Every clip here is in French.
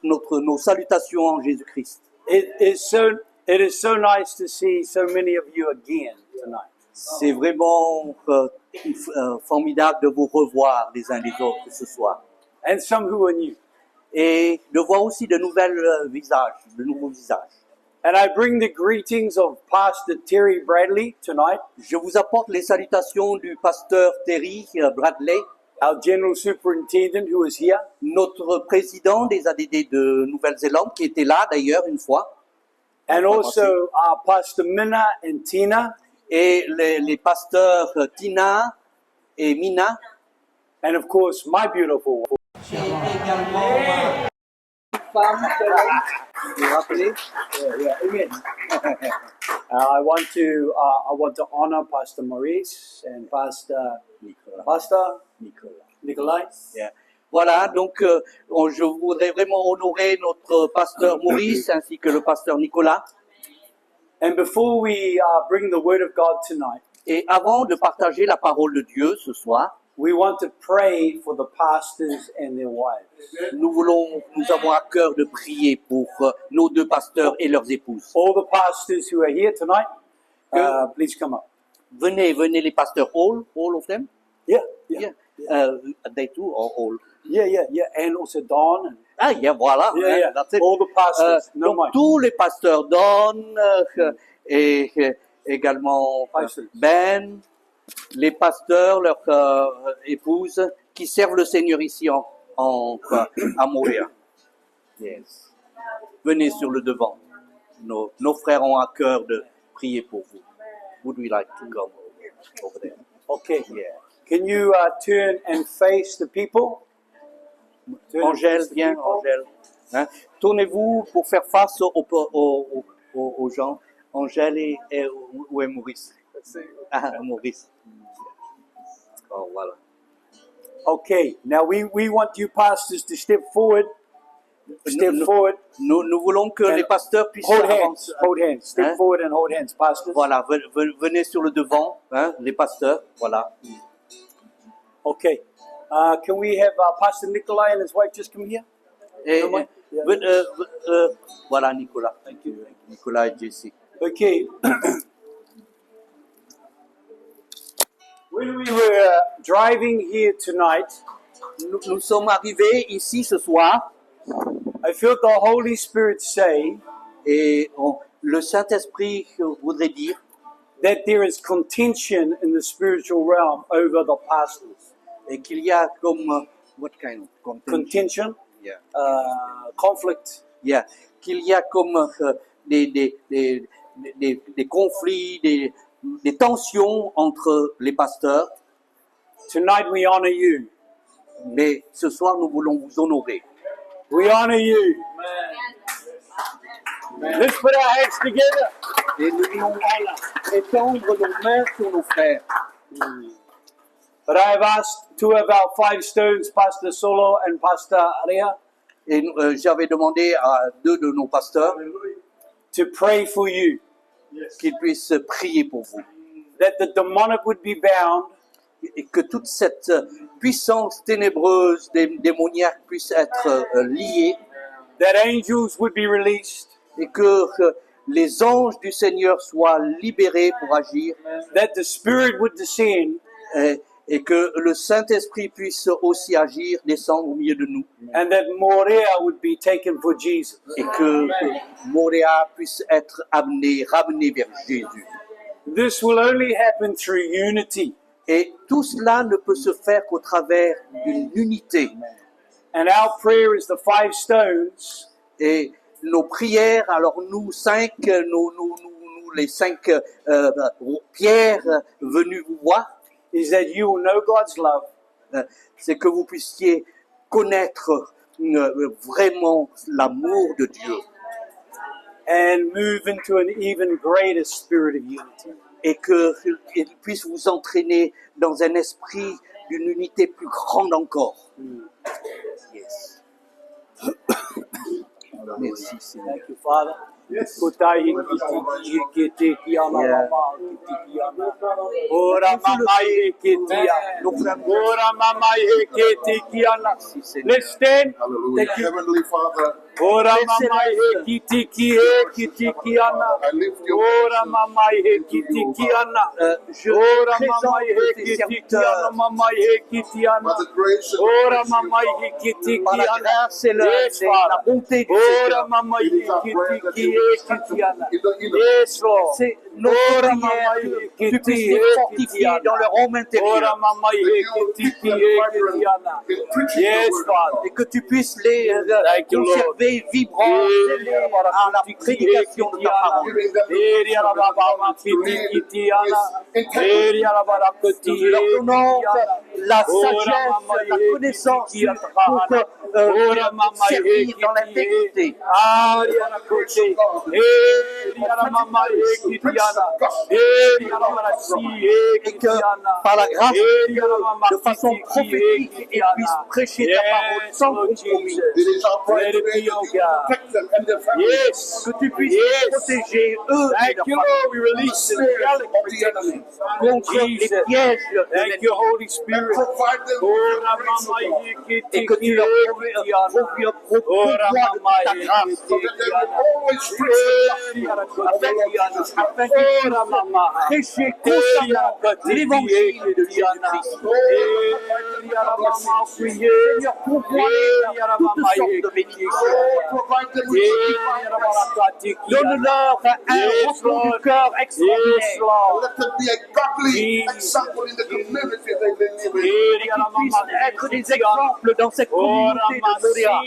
nos salutations en Jésus-Christ. It is so nice to see so many of you again tonight. C'est vraiment formidable de vous revoir les uns les autres ce soir. And some who are new. Et de voir aussi de nouveaux visages. And I bring the greetings of Pastor Terry Bradley tonight, Je vous apporte les salutations du pasteur Terry Bradley, our General Superintendent who is here, notre président des ADD de Nouvelle-Zélande, qui était là d'ailleurs une fois, and also our Pastor Minna and Tina, et les pasteurs Tina et Mina, and of course my beautiful wife. Vous vous rappelez? Amen. I want to honor Pastor Maurice and Pastor Nikolai. Yeah. Voilà, donc je voudrais vraiment honorer notre pasteur Maurice ainsi que le pasteur Nicolas. And before we bring the word of God tonight, Et avant de partager la parole de Dieu ce soir, we want to pray for the pastors and their wives. nous avons à cœur de prier pour nos deux pasteurs et leurs épouses. All the pastors who are here tonight, please come up. Venez les pasteurs, all of them? Yeah. They too, or all? Yeah. And also Don. Voilà. Yeah. That's it. All the pastors. No Donc mind. tous les pasteurs, Don et également Ben, les pasteurs, leurs épouses, qui servent le Seigneur ici à Montréal. Yes. Venez sur le devant. Nos frères ont à cœur de prier pour vous. Would we like to come over there? Okay. Yeah. Can you turn and face the people? Angèle, viens, Angèle. Hein? Tournez-vous pour faire face aux gens. Angèle et où est Maurice? Maurice. Oh, voilà. Okay. Now we want you pastors to step forward. Nous voulons que les pasteurs puissent hold avancer. hands. Step forward and hold hands, pastors. Voilà, venez sur le devant, hein, les pasteurs. Voilà. Okay. Can we have Pastor Nikolai and his wife just come here? Et, No mind? Yeah. voilà, Nicolas. Thank you. Nicolas et Jessie. Okay. When we were driving here tonight, Nous sommes arrivés ici ce soir I felt the Holy Spirit say et le Saint-Esprit voudrait dire that there is contention in the spiritual realm over the pastors. et qu'il y a comme what kind of Contention, Yeah. conflict. Yeah. Qu'il y a comme des conflits, des tensions entre les pasteurs. Tonight we honor you. Mais ce soir, nous voulons vous honorer. We honor you. Let's put our hands together. Et nous voulons étendre nos mains sur nos frères. But I have asked two of our 5 stones, Pastor Solo and Pastor Aria, Et j'avais demandé à 2 de nos pasteurs to pray for you, qu'ils puissent prier pour vous. that the demonic would be bound, Et que toute cette puissance ténébreuse, démoniaque puisse être liée. that angels would be released, Et que les anges du Seigneur soient libérés pour agir. that the Spirit would descend, Et que le Saint-Esprit puisse aussi agir, descendre au milieu de nous. and that Moria would be taken for Jesus. Et que Montréal puisse être ramené vers Jésus. This will only happen through unity. Et tout cela ne peut se faire qu'au travers d'une unité. And our prayer is the 5 stones Et nos prières, alors nous 5, les 5 pierres venues vous voir, is that you will know God's love, c'est que vous puissiez connaître vraiment l'amour de Dieu. and move into an even greater spirit of unity. Et qu'il puisse vous entraîner dans un esprit d'une unité plus grande encore. Yes. Merci, Seigneur. Thank you, Father. Kotai kiti kiti kiana mama kiti kiana. Ora mama kiti ya. Ora mama kiti kiana. Let's stand. Hallelujah. Thank you. Heavenly Father, Ora mama kiti kiana. I lift your Ora mama kiti kiana. Je Ora mama présente tes kiti serviteurs kiana mama kiana. by the grace and Ora mercy mama of God. kiti par la kiana. grâce et Yes, la Father. bonté du Ora Seigneur. mama It is our prayer that you will strengthen kiana. in the inner Yes, Lord. C'est notre Ora prière mama que tu puisses les fortifier dans leur homme Ora intérieur mama that you will keep them vibrant kiana. in preaching the Yes, word of Father. God. et que tu puisses les Thank you, Lord. conserver vibrants, zélés à la prédication de ta parole. Giving them the wisdom and the knowledge to lead with integrity. Nous leur donnons la sagesse, la connaissance pour servir dans l'intégrité. Et que par la grâce de Dieu, de façon prophétique, ils puissent prêcher ta parole sans compromis. It is our prayer today that you will protect them and their families Yes. Que tu puisses protéger eux et Thank leur you, famille Lord. We release the angelic of the protection. enemy. contre les Jesus. pièges de Thank l'ennemi. you, Holy And Spirit. provide them with your grace, O God, Et que tu leur pourvoies de ta grâce, so that they will always preach the gospel of the Lord Jesus Christ. afin qu'ils puissent prêcher constamment l'évangile de Jésus-Christ. Seigneur, pourvoie-les toutes sortes de bénédictions. Lord, provide them with your divine grace. Donne-leur un repos du cœur extraordinaire. Let them be a godly example in the community that they live in. Qu'ils puissent être des exemples dans cette communauté de Montréal.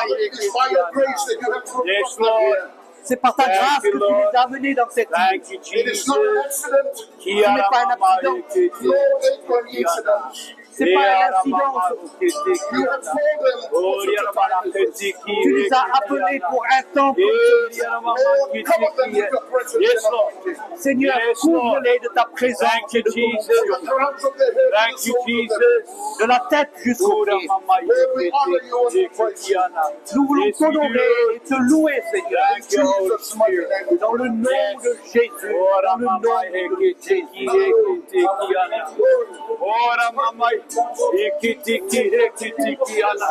It is by your grace that you have brought Yes, us them Lord. here. C'est par ta Thank grâce que you, tu Lord. les as amenés dans cette île. Thank you, It is not an Jesus. accident, Ce n'est pas un accident. nor a coincidence. C'est pas une incidence. You have called them for such a time as this. Tu les as appelés pour un temps comme celui-ci. Lord, cover them with your presence Yes, and Lord. anointing. Seigneur, Yes, Lord. couvre-les de ta présence Thank et you, de ton Jesus. From onction. the crowns of their head to the Thank you, soles of their feet. Jesus. De la tête jusqu'aux pieds. Lord, we honor you and we praise you. Nous voulons Yes, we t'honorer do. et te louer, Seigneur. In Jesus' mighty name. Dans le nom de Jésus. Dans le nom de Jésus. Ora mama ikitiki ekitiki ana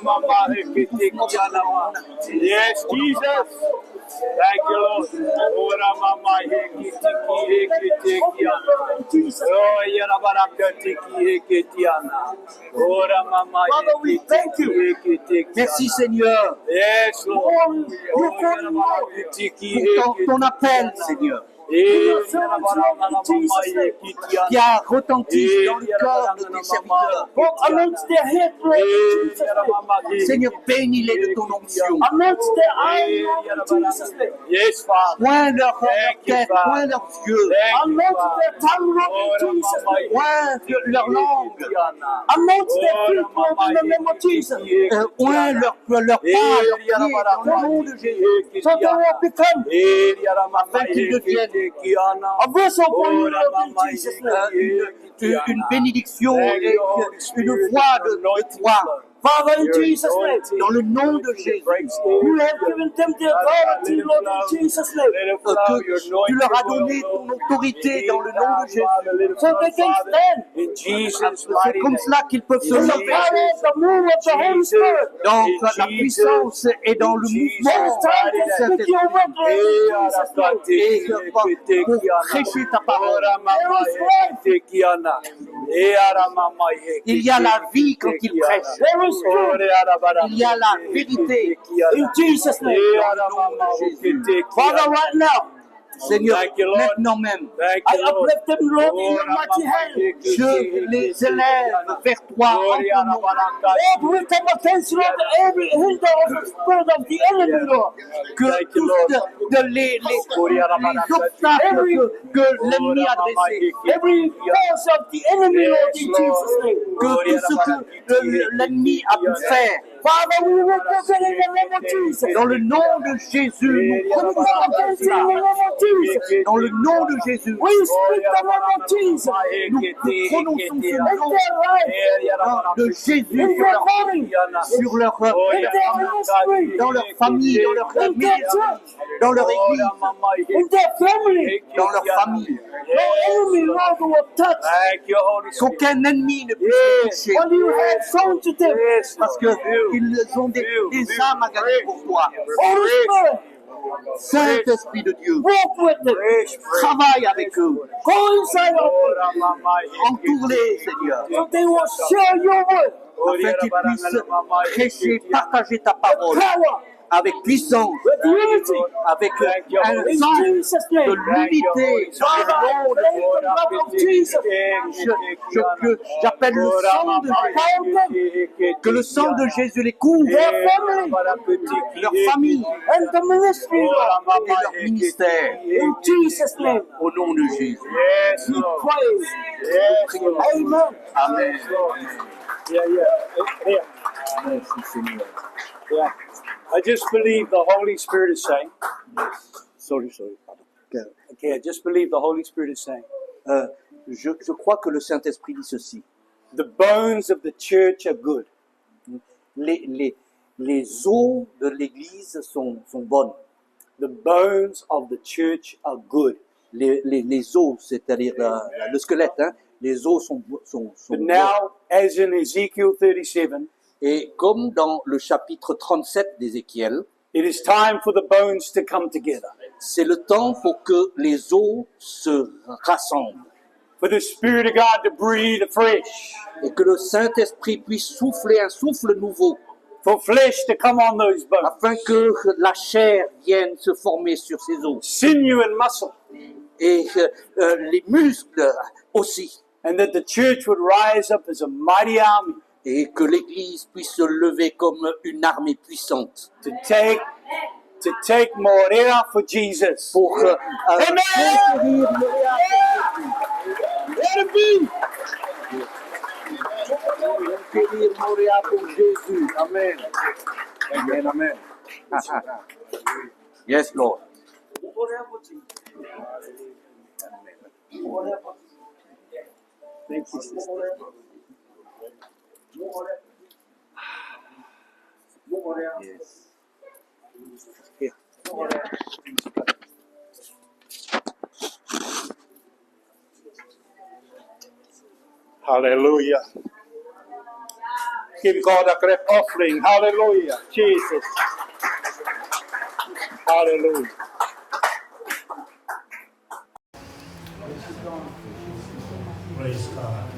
mama ekitiki ana. Yes, Jesus. Thank you, Lord. Ora mama ekitiki ekitiki ana. Oh, yara baraka tiki ekitiki ana. Ora mama Father, we thank you. ekitiki. Merci, Seigneur, Yes, Lord. pour Oh, yara baraka tiki ton appel, Seigneur, qui qui a retenti dans le cœur de tes serviteurs. Seigneur, bénis-les de ton onction. Yes, Father. Point leur tête, point leurs yeux, point leur langue, point leur pas, leurs pieds, dans le nom de Jésus. Afin qu'ils deviennent une bénédiction et une voix de toi. Father, in Jesus' name, Dans le nom de Jésus. you have given them the authority, Lord, in Jesus' name, Que tu leur as donné ton autorité dans le nom de Jésus. so they can stand In Jesus' C'est mighty comme name. cela qu'ils peuvent se in the lever power of the move of the Holy Spirit. dans la puissance et dans le mouvement Stand de and speak your word, Lord, in Jesus' name. et pour prêcher ta parole. Il y a la vie quand il prêche. There is truth Il y a la vérité. in Jesus' name. Father, right now, Seigneur, Thank you, Lord. maintenant même, Thank I you, Lord. uplift them, Lord, in your mighty hand. je les élève vers toi en ton nom. Lord, we come against, Lord, every hinder of the spirit of the enemy, Lord. Que tous les obstacles que l'ennemi a dressés, Every force of the enemy, Lord, in Jesus' name. que tout ce que l'ennemi a pu faire, Father, we rebuke it in the name of Jesus. Dans le nom de Jésus, nous We come against it in the name of Jesus. dans le nom de Jésus, We speak the name of Jesus. nous prononçons ce In nom their life, de Jésus in their body, sur leur, in their ministry, dans leur famille, dans leur in their church, dans leur église, in their family. dans leur famille. No enemy, Lord, will touch. Thank you, Holy Spirit. Qu'aucun ennemi ne puisse les toucher. What you have sown to them. Parce qu'ils ont des âmes à gagner pour toi. Holy Spirit, Saint-Esprit de Dieu, walk with them. travaille avec eux. Go inside of them. Entoure-les, Seigneur, So they will share your word. afin qu'ils puissent prêcher, partager ta parole Power. avec puissance, With unity. avec un In sens Jesus' name. de l'unité. Father, I pray the blood of Jesus. J'appelle le sang de Jésus, que le sang de Jésus les couvre, Their family. leur famille And the ministry, Lord. et leur ministère. In Jesus' name. Au nom de Jésus. Yes, We Lord. pray. Amen. Amen. Yeah. Merci Seigneur. Yeah. I just believe the Holy Spirit is saying. Sorry. Pardon. Okay, I just believe the Holy Spirit is saying. Je crois que le Saint-Esprit dit ceci. The bones of the church are good. Les os de l'Église sont bonnes. The bones of the church are good. Les os, c'est-à-dire le squelette, hein, les os sont But bons. now, as in Ezekiel 37, Et comme dans le chapitre 37 d'Ézéchiel, it is time for the bones to come together. c'est le temps pour que les os se rassemblent For the Spirit of God to breathe afresh. et que le Saint-Esprit puisse souffler un souffle nouveau For flesh to come on those bones. afin que la chair vienne se former sur ces os Sinew and muscle. et les muscles aussi, And that the church would rise up as a mighty army et que l'Église puisse se lever comme une armée puissante to take Morea for Jesus. pour conquérir Let it be. conquérir Montréal pour Jésus. Amen. Amen. Yes, Lord. Thank you, sister. Yes. Here. Hallelujah. Give God a great offering. Hallelujah. Jesus. Hallelujah. Praise God.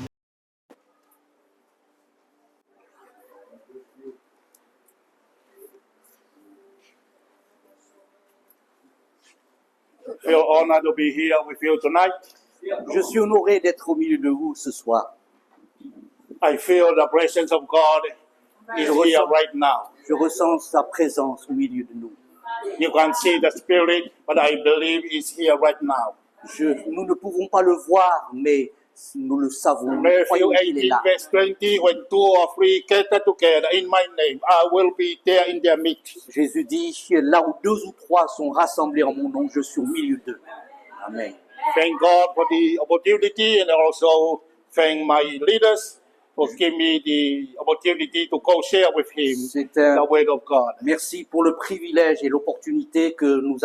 Feel honored to be here with you tonight. Je suis honoré d'être au milieu de vous ce soir. I feel the presence of God is here right now. Je ressens sa présence au milieu de nous. You can see the Spirit, but I believe it's here right now. Nous ne pouvons pas le voir, mais nous le savons. Nous Matthew croyons qu'il est 18, là. verse 20, when two or three gather together in my name, I will be there in their midst. Jésus dit, là où 2 ou 3 sont rassemblés en mon nom, je suis au milieu d'eux. Amen. Thank God for the opportunity and also thank my leaders for giving me the opportunity to go share with him C'est un- the word of God. Merci pour le privilège et l'opportunité que nous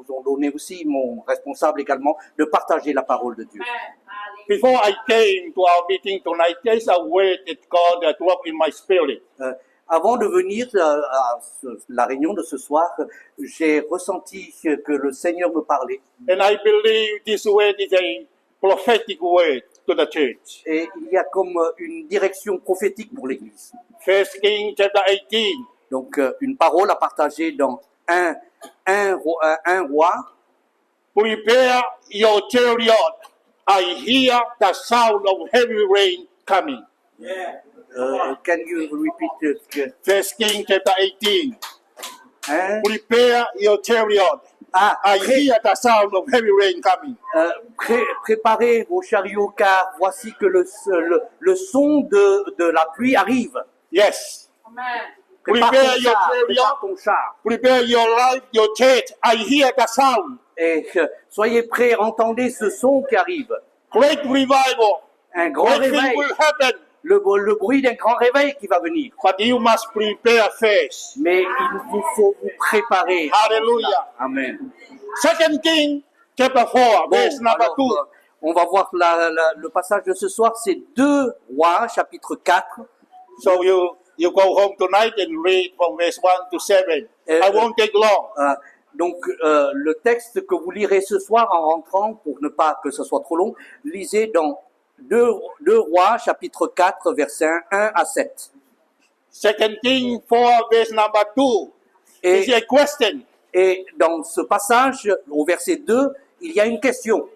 ont donné aussi, mon responsable également, de partager la parole de Dieu. Before I came to our meeting tonight, there's a word that God had dropped in my spirit. Avant de venir à la réunion de ce soir, j'ai ressenti que le Seigneur me parlait. And I believe this word is a prophetic word to the church. Et il y a comme une direction prophétique pour l'Église. First King chapter 18. Donc, une parole à partager dans un roi. Prepare your chariot. I hear the sound of heavy rain coming. Can you repeat it? First King chapter 18. Hein? Prepare your chariot. Ah, I hear the sound of heavy rain coming. préparez vos chariots car voici que le son de la pluie arrive. Yes. Prépare Prepare ton your char, chariot. prépare ton char. Prepare your life, your church. I hear the sound. Et soyez prêts, entendez ce son qui arrive. Great revival. Un grand Great thing réveil. will happen. Le bruit d'un grand réveil qui va venir. But you must prepare first. Mais il vous faut vous préparer. Hallelujah. Amen. Second King chapter 4, Bon, verse number alors, 2. on va voir le passage de ce soir, c'est 2 Rois, chapitre 4. So you go home tonight and read from verse 1 to 7. I won't take long. Donc, le texte que vous lirez ce soir en rentrant, pour ne pas que ce soit trop long, lisez dans 2 Rois, chapitre 4, versets 1 à 7. Second King 4, verse number 2. Is a question. Et dans ce passage, au verset 2, il y a une question.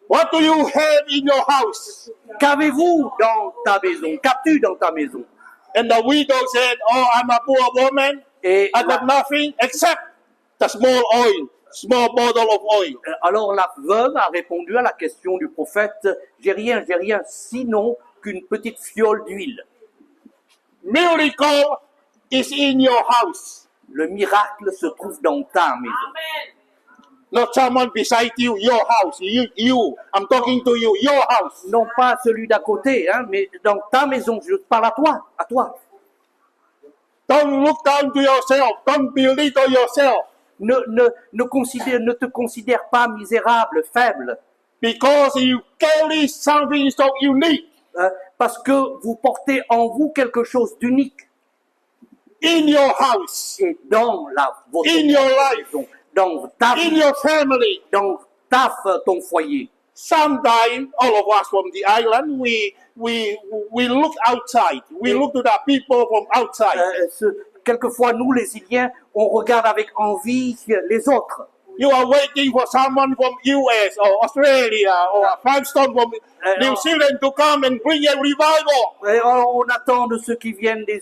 What do you have in your house? Qu'avez-vous dans ta maison? Qu'as-tu dans ta maison? And the widow said, oh, I'm a poor woman. Et I got nothing except the small bottle of oil. alors la veuve a répondu à la question du prophète, j'ai rien, sinon qu'une petite fiole d'huile. Miracle is in your house. Le miracle se trouve dans ta maison. Not someone beside you, your house. You. I'm talking to you, your house. Non pas celui d'à côté, hein, mais dans ta maison. Je parle à toi, à toi. Don't look down to yourself. Don't belittle yourself. Ne te considère pas misérable, faible, Because you carry something so unique parce que vous portez en vous quelque chose d'unique. in your house, Et dans votre in your life, maison, dans ta in vie, your family. dans ton foyer. Sometimes all of us from the island, we look outside. We look to the people from outside. Quelquefois, nous, les Iliens, on regarde avec envie les autres. You are waiting for someone from US or Australia or a five-star from New Zealand to come and bring a revival. Et on attend de ceux qui viennent des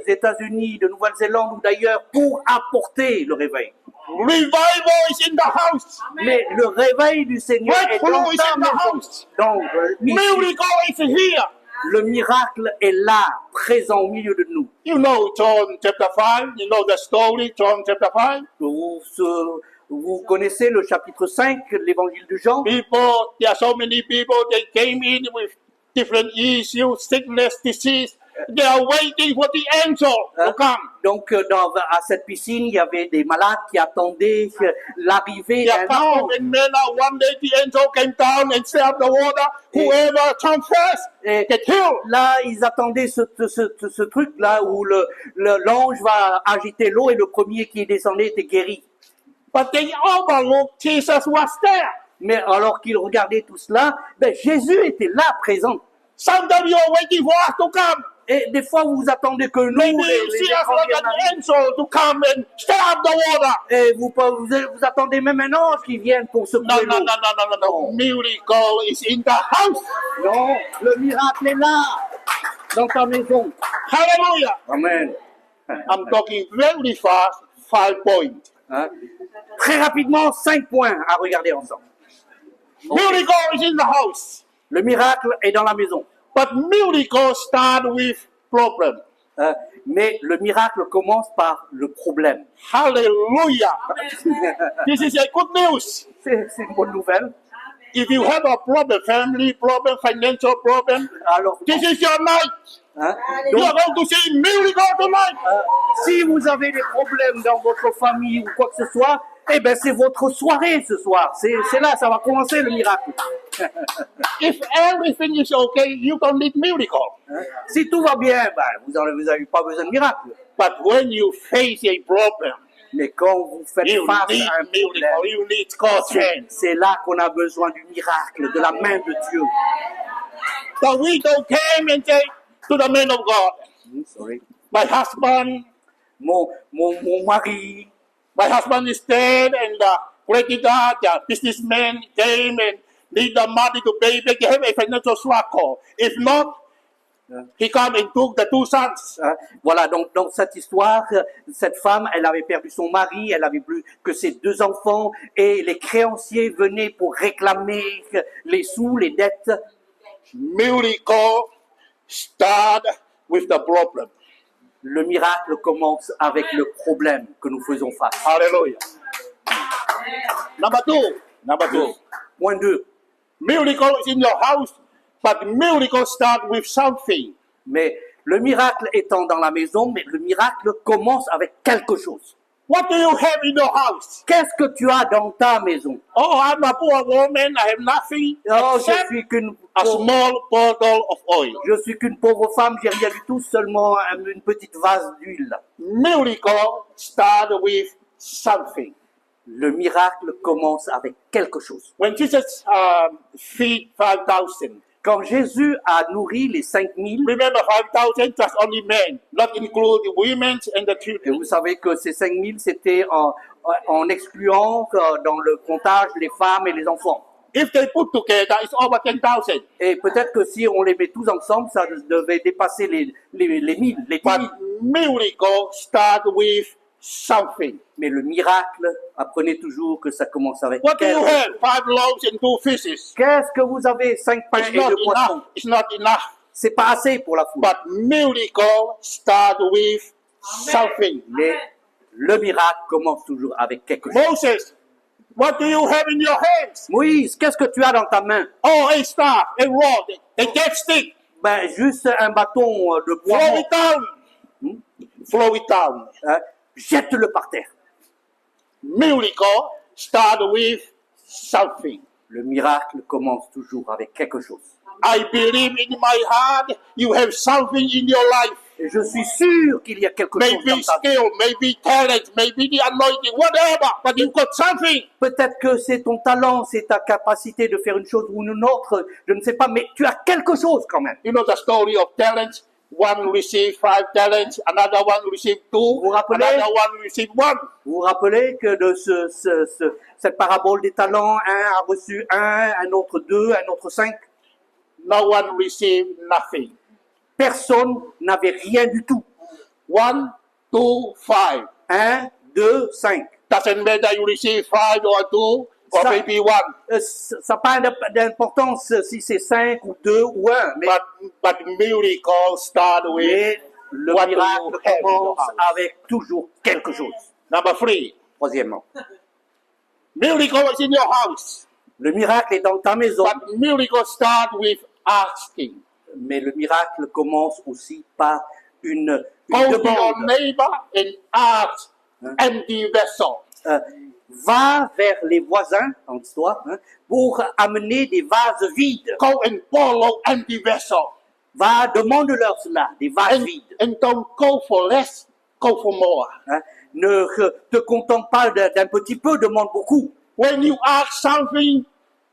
États-Unis, de Nouvelle-Zélande ou d'ailleurs pour apporter le réveil. Revival is in the house. Mais le réveil du Seigneur est dans Breakthrough is ta in the maison. house. Donc, Miracle is here. le miracle est là, présent au milieu de nous. You know John chapter 5. You know the story, John chapter 5. Vous connaissez le chapitre 5 de l'évangile de Jean. People, there are so many people, they came in with different issues, sickness, disease. They are waiting for the angel to come. Donc, à cette piscine, il y avait des malades qui attendaient l'arrivée They are d'un found ange. in Mena. One day the angel came down and stirred up the water. Whoever comes first Et get healed. là, ils attendaient ce truc-là où l'ange va agiter l'eau et le premier qui descendait était guéri. But they overlooked Jesus was there. Mais alors qu'ils regardaient tout cela, Jésus était là, présent. Sometimes you are waiting for us to come. Et des fois, vous attendez que nous, Maybe les you see us étrangers, like an angel to come and stir up the water. et vous attendez même un ange qui vienne pour secouer No, l'eau. no. Miracle is in the house. Non, le miracle est là, dans ta maison. Hallelujah. Amen. I'm talking very fast, 5 points. Hein? Très rapidement, 5 points à regarder ensemble. Miracle is in the house. Le miracle est dans la maison. But miracle start with problem. Mais le miracle commence par le problème. Hallelujah. This is a good news. C'est une bonne nouvelle. If you have a problem, family problem, financial problem, Alors, this is your night. hein? You Donc, are going to see miracle tonight. si vous avez des problèmes dans votre famille ou quoi que ce soit, eh ben c'est votre soirée ce soir. C'est là, ça va commencer le miracle. If everything is okay, you don't need miracle. Si tout va bien, vous n'avez pas besoin de miracle. But when you face a problem, Mais quand vous faites you face need à un miracle. problème, You need God's hand. c'est là qu'on a besoin du miracle, de la main de Dieu. The widow came and said to the man of God, Sorry. my husband Mon mari, My husband is dead, and the creditor, the businessman came and need the money to pay back. They have a financial struggle. If not, he come and took the 2 sons. hein, voilà, donc dans cette histoire, cette femme, elle avait perdu son mari, elle avait plus que ses 2 enfants, et les créanciers venaient pour réclamer les sous, les dettes. Miracle start with the problem. Le miracle commence avec le problème que nous faisons face. Hallelujah. Number two. Point 2. Miracle is in your house, but miracle start with something. Mais le miracle étant dans la maison, mais le miracle commence avec quelque chose. What do you have in your house? Qu'est-ce que tu as dans ta maison? Oh, I'm a poor woman. I have nothing Oh, except a pauvre, small bottle of oil. je suis qu'une pauvre femme, j'ai rien du tout, seulement une petite vase d'huile. Miracle start with something. Le miracle commence avec quelque chose. When Jesus feed 5,000, Quand Jésus a nourri les 5000, remember 5,000 just only men, not include the women and the et children. vous savez que ces 5000, c'était en excluant dans le comptage les femmes et les enfants. If they put together, it's over 10,000. Et peut-être que si on les met tous ensemble, ça devait dépasser les 1000, les 10 000. But miracle start with something. Mais le miracle, apprenez toujours que ça commence avec What do you quelque have? chose. 5 loaves and 2 fishes. Qu'est-ce que vous avez? 5 pains It's et not 2 poissons. enough. It's not enough. C'est pas assez pour la foule. But miracle start with something. Mais le miracle commence toujours avec quelque chose. Moses, what do you have in your hands? Moïse, qu'est-ce que tu as dans ta main? Oh, a staff, a rod, a dead stick. Ben, juste un bâton de bois. Throw mort. it down. Throw it down. Hein? Jette-le par terre. Miracle start with something. Le miracle commence toujours avec quelque chose. I believe in my heart you have something in your life. Et je suis sûr qu'il y a quelque chose Maybe dans ta vie. skill, maybe talent, maybe the anointing, whatever, but you got something. Peut-être que c'est ton talent, c'est ta capacité de faire une chose ou une autre, je ne sais pas, mais tu as quelque chose quand même. You know the story of talents. One received 5 talents, another one received 2, Vous rappelez? another one received 1. Vous vous rappelez que de cette parabole des talents, un a reçu 1, un autre 2, un autre 5. No one received nothing. Personne n'avait rien du tout. 1, 2, 5. 1, 2, 5. Doesn't matter you receive 5 or 2 or Ça- maybe 1. Ça n'a pas d'importance si c'est 5 ou 2 ou 1, mais, But miracle start with mais le what do you miracle have in your commence house. avec toujours quelque chose. Number 3. Troisièmement, Miracle is in your house. le miracle est dans ta maison, But miracle start with asking. mais le miracle commence aussi par une Go to your demande. neighbor and ask empty vessel. Va vers les voisins, en histoire, pour amener des vases vides. Go and borrow empty vessel. Va, demande-leur cela, des vases And, vides. and don't go for less, go for more. Hein. Ne te contente pas d'un petit peu, demande beaucoup. When you ask something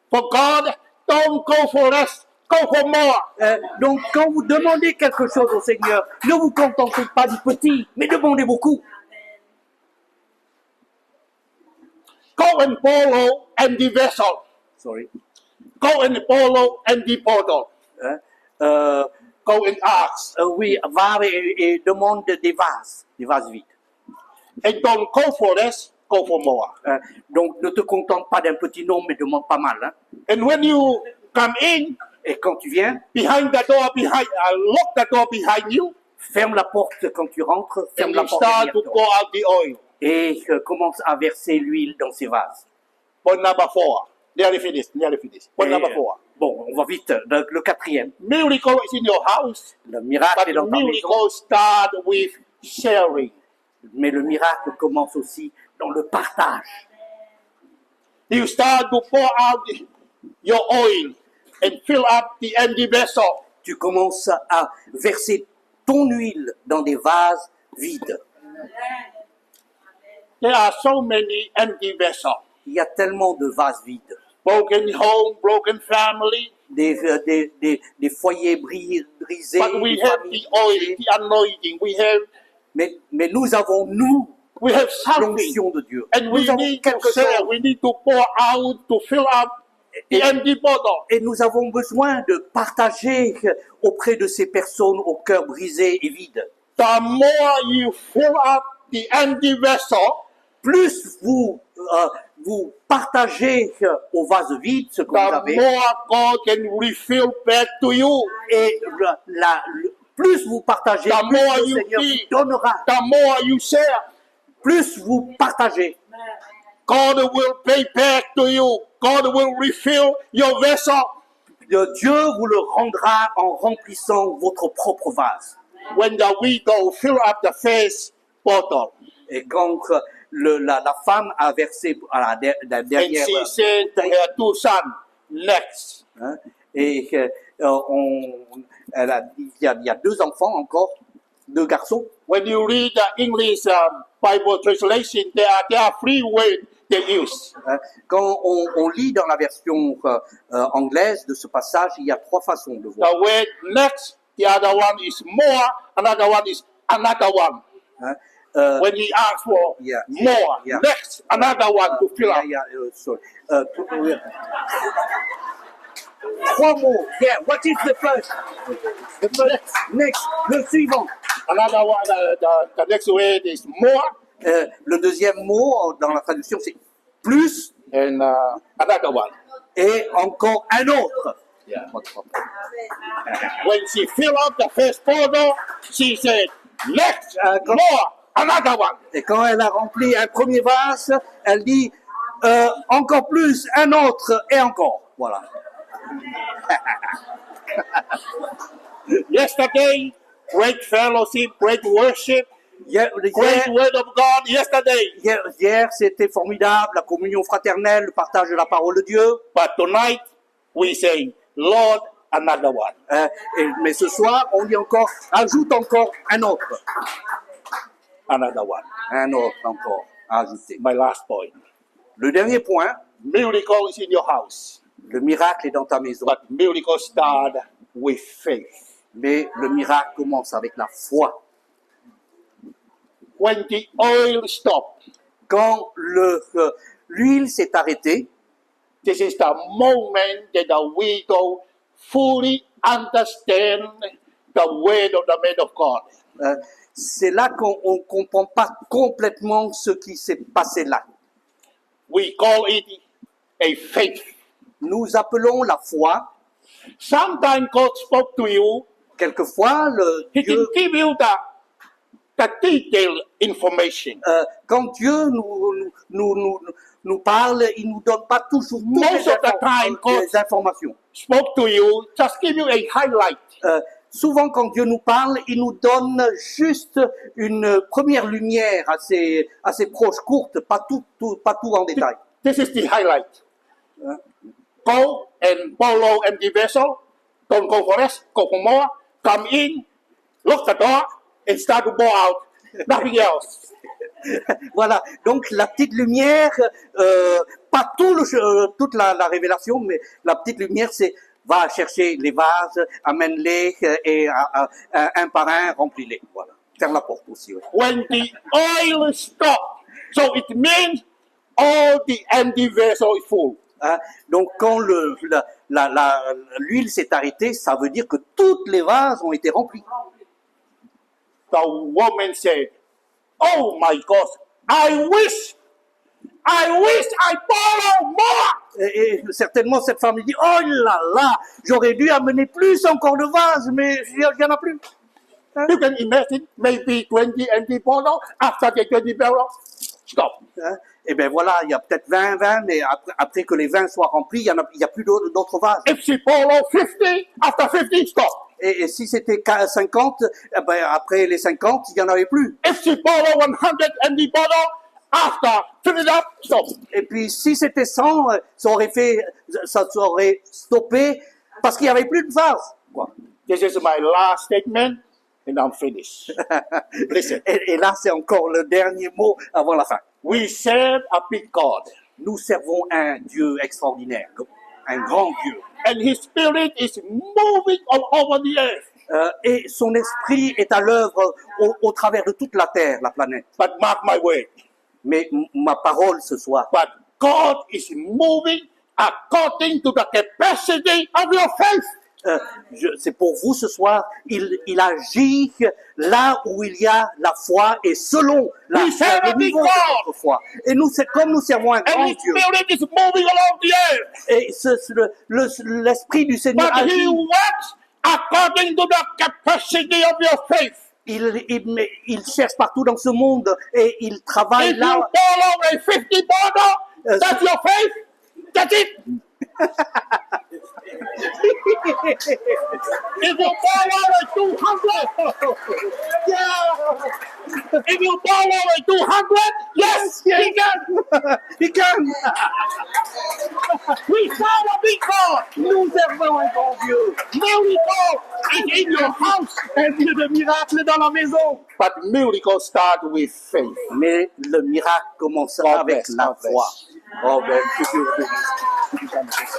for God, don't go for less, go for more. Donc, quand vous demandez quelque chose au Seigneur, ne vous contentez pas du petit, mais demandez beaucoup. Go and borrow empty vessel. Sorry. Go and borrow empty bottle. Hein. Go and ask. Oui, va et demande des vases vides. And don't go for less, go for more. Donc, ne te contente pas d'un petit nombre, mais demande pas mal. Hein. And when you come in, Et quand tu viens, behind the door, lock the door behind you, ferme la porte quand tu rentres, ferme and la you porte start derrière to toi. pour out the oil. Et commence à verser l'huile dans ces vases. Point number 4. Nearly finished. Point Et, number 4. bon, on va vite. Le quatrième. Miracle is in your house, Le miracle but est dans ta maison, miracle start with sharing. mais le miracle commence aussi dans le partage. You start to pour out your oil and fill up the empty vessel. Tu commences à verser ton huile dans des vases vides. There are so many empty vessels. Il y a tellement de vases vides. Broken home, broken family. Des foyers brisés. But we des have familles the oil, brisées. the anointing. Mais nous avons, nous, We have something. l'onction de Dieu. And we Nous avons need to quelque share. chose. We need to pour out to fill up the empty bottle. Et nous avons besoin de partager auprès de ces personnes au cœur brisé et vide. The more you fill up the empty vessel, Plus vous partagez au vase vide ce que vous the avez, more God can refill back to you. et plus vous partagez, the plus more le you Seigneur give, vous donnera. the more you share. Plus vous partagez, God will pay back to you. God will refill your vessel. Dieu vous le rendra en remplissant votre propre vase. When the widow fill up the first bottle, Et quand la femme a versé à la and dernière she said to her two sons, next. hein, et elle a dit, il y a 2 enfants encore, 2 garçons. When you read the English Bible translation, there are 3 words they use. Hein. Quand on lit dans la version anglaise de ce passage, il y a 3 façons de voir. The word next, the other one is more, another one is another one. Hein. When he asks for Yeah. more, Yeah. next, another one to fill up. Sorry. 3 mots. Yeah, what is the first? The first. Next. Le suivant. Another one, the next word is more, Le deuxième mot dans la traduction, c'est plus and another one. et encore un autre. Yeah. When she filled up the first bottle, she said, next, more, another one. Et quand elle a rempli un premier vase, elle dit encore plus, un autre et encore. Voilà. Yesterday, great fellowship, great worship, Hier, great word of God. Yesterday, hier, c'était formidable, la communion fraternelle, le partage de la parole de Dieu. but tonight we say, Lord, another one. Mais ce soir, on dit encore, ajoute encore un autre. Another one. Un autre encore à ajouter. My last point. Le dernier point, Miracle is in your house, le miracle est dans ta maison. but miracle start with faith. Mais le miracle commence avec la foi. When the oil stopped, Quand l'huile s'est arrêtée, this is the moment that the widow fully understand the word of the man of God. c'est là qu'on ne comprend pas complètement ce qui s'est passé là. We call it a faith. Nous appelons la foi. Sometimes God spoke to you. Quelquefois, He Dieu, can give you the detailed information. quand Dieu nous parle, il ne nous donne pas toujours toutes Most of the time, les informations. Spoke to you, just give you a highlight. Souvent, quand Dieu nous parle, il nous donne juste une première lumière assez proche, courte, pas tout en détail. This is the highlight. Go and follow empty vessel. Don't go for less, go for more. Come in, lock the door, and start to pour out. Nothing else. Voilà, donc la petite lumière, pas toute la révélation, mais la petite lumière, c'est va chercher les vases, amène-les et un par un, remplis-les. Voilà, ferme la porte aussi. Ouais. When the oil stops, so it means all the empty vessel is full. Hein? Donc quand l'huile s'est arrêtée, ça veut dire que toutes les vases ont été remplis. The woman said, "Oh my God, I wish I borrow more." Et certainement cette femme dit, oh là là, j'aurais dû amener plus encore de vases, mais il n'y en a plus. Hein? You can imagine maybe 20 empty bottles. After the 20 bottles, stop. Hein? Et bien voilà, il y a peut-être 20, mais après que les 20 soient remplis, il n'y a plus d'autres vases. If she borrow 50, after 50, stop. Et si c'était 50, eh ben après les 50, il n'y en avait plus. If she borrow 100 empty bottles, after fill it up, stop. Et puis si c'était 100, ça aurait stoppé parce qu'il n'y avait plus de vases. Quoi. This is my last statement, and I'm finished. Listen. Et là, c'est encore le dernier mot avant la fin. We serve a big God, Nous servons un Dieu extraordinaire, un grand Dieu. and His Spirit is moving all over the earth. Et son esprit est à l'œuvre au travers de toute la terre, la planète. But mark my word, Mais ma parole ce soir, but God is moving according to the capacity of your faith. c'est pour vous ce soir, il agit là où il y a la foi et selon We serve a le big niveau de God. notre foi. Et nous, c'est comme nous servons un grand And His Dieu. Spirit is moving along the earth. Et l'esprit du Seigneur But He agit. works according to the capacity of your faith. Il cherche partout dans ce monde et il travaille If you là. borrow a $50, that's your faith. That's it. If you borrow a 200, yeah. If you borrow a 200, yes, he can. He can. We serve a big God. Nous servons un bon Dieu. Miracle is in your house. Un Dieu de miracles dans la maison. But miracle start with faith. Mais le miracle commence God avec bless, la God bless. foi. Oh ben, que Dieu vous bénisse.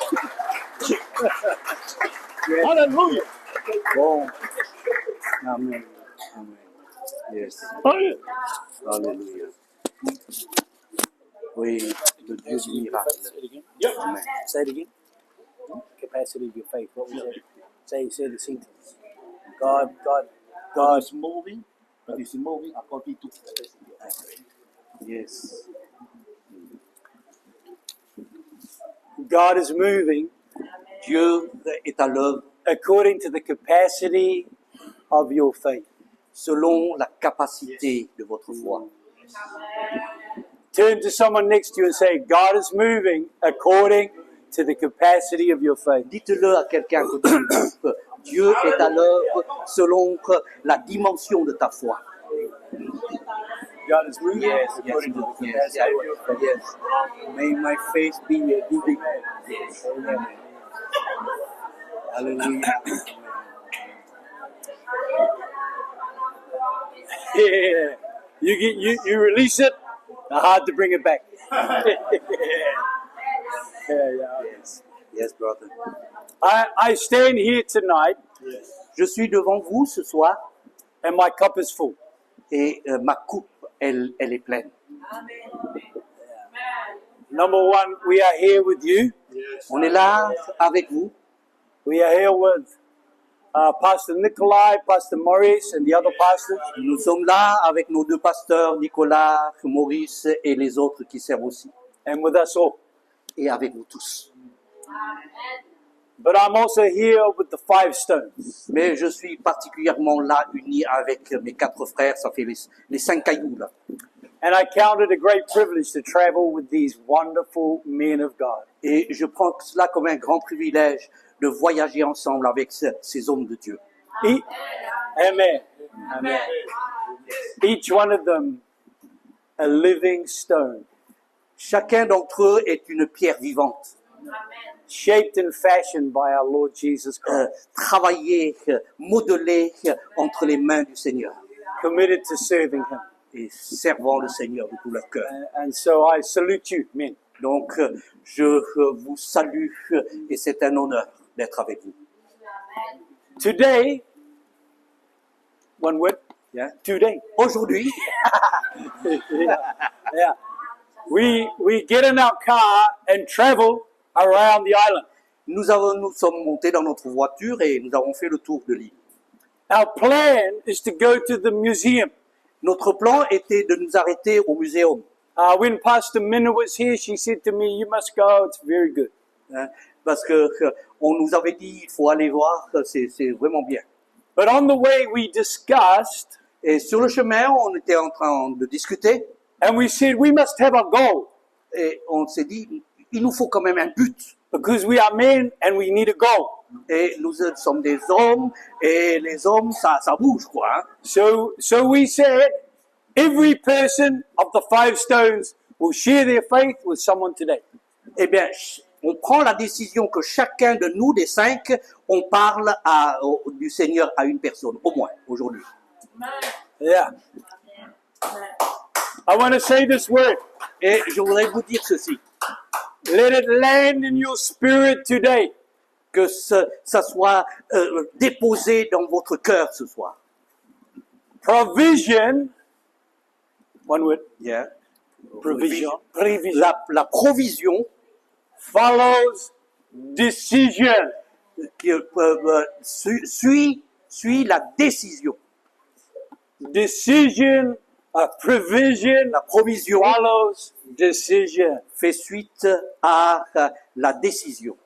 Hallelujah. Bon. Amen. Amen. Yes. Hallelujah. Alléluia. Oui, le Dieu du miracle. Amen. Say it again. Capacity of your faith. What was it? Say the sentence. God is moving, but it's moving according to Yes. God is moving Dieu est à l'œuvre according to the capacity of your faith. selon la capacité de votre foi. Turn to someone next to you and say, God is moving according to the capacity of your faith. Dites-le à quelqu'un à côté de vous. Dieu est à l'œuvre selon la dimension de ta foi. God is moving Yes, according to the yes, capacity of your faith. yes. May my faith be moving. Yes. Hallelujah. Yeah. You release it, hard to bring it back. Yeah. Yes, yes, brother. I stand here tonight Je suis devant vous ce soir and my cup is full. et ma coupe, elle est pleine. Number one, we are here with you. On est là avec vous. We are here with Pastor Nikolai, Pastor Maurice, and the other pastors. Nous sommes là avec nos deux pasteurs, Nicolas, Maurice et les autres qui servent aussi. And with us all. Et avec vous tous. But I'm also here with the 5 stones. Mais je suis particulièrement là, uni avec mes 4 frères, ça fait les 5 cailloux là. And I count it a great privilege to travel with these wonderful men of God. Et je prends cela comme un grand privilège de voyager ensemble avec ces hommes de Dieu. Amen. Amen. Each one of them a living stone, Chacun d'entre eux est une pierre vivante, shaped and fashioned by our Lord Jesus Christ, travaillée, modelée entre les mains du Seigneur committed to serving Him. et servant le Seigneur de tout leur cœur. And so I salute you, men. Donc, je vous salue et c'est un honneur d'être avec vous. Today, one word, Yeah. today. Aujourd'hui, Yeah. We get in our car and travel around the island. nous sommes montés dans notre voiture et nous avons fait le tour de l'île. Our plan is to go to the museum. Notre plan était de nous arrêter au muséum. When Pastor Minna was here, she said to me, "You must go. It's very good." Hein, parce que on nous avait dit il faut aller voir, c'est vraiment bien. But on the way, we discussed, Et sur le chemin, on était en train de discuter and we said we must have a goal et on s'est dit il nous faut quand même un but. because we are men and we need a goal. Et nous sommes des hommes et les hommes ça bouge quoi. Hein. So we said every person of the 5 stones will share their faith with someone today. Eh bien, on prend la décision que chacun de nous, des 5, on parle du Seigneur à une personne, au moins, aujourd'hui. Yeah. I want to say this word. Et je voudrais vous dire ceci, Let it land in your spirit today. que ça soit déposé dans votre cœur ce soir. Provision. One word. Yeah. Provision. La provision Follows decision. qui suit la décision. Decision, provision, La provision follows decision. fait suite à la décision.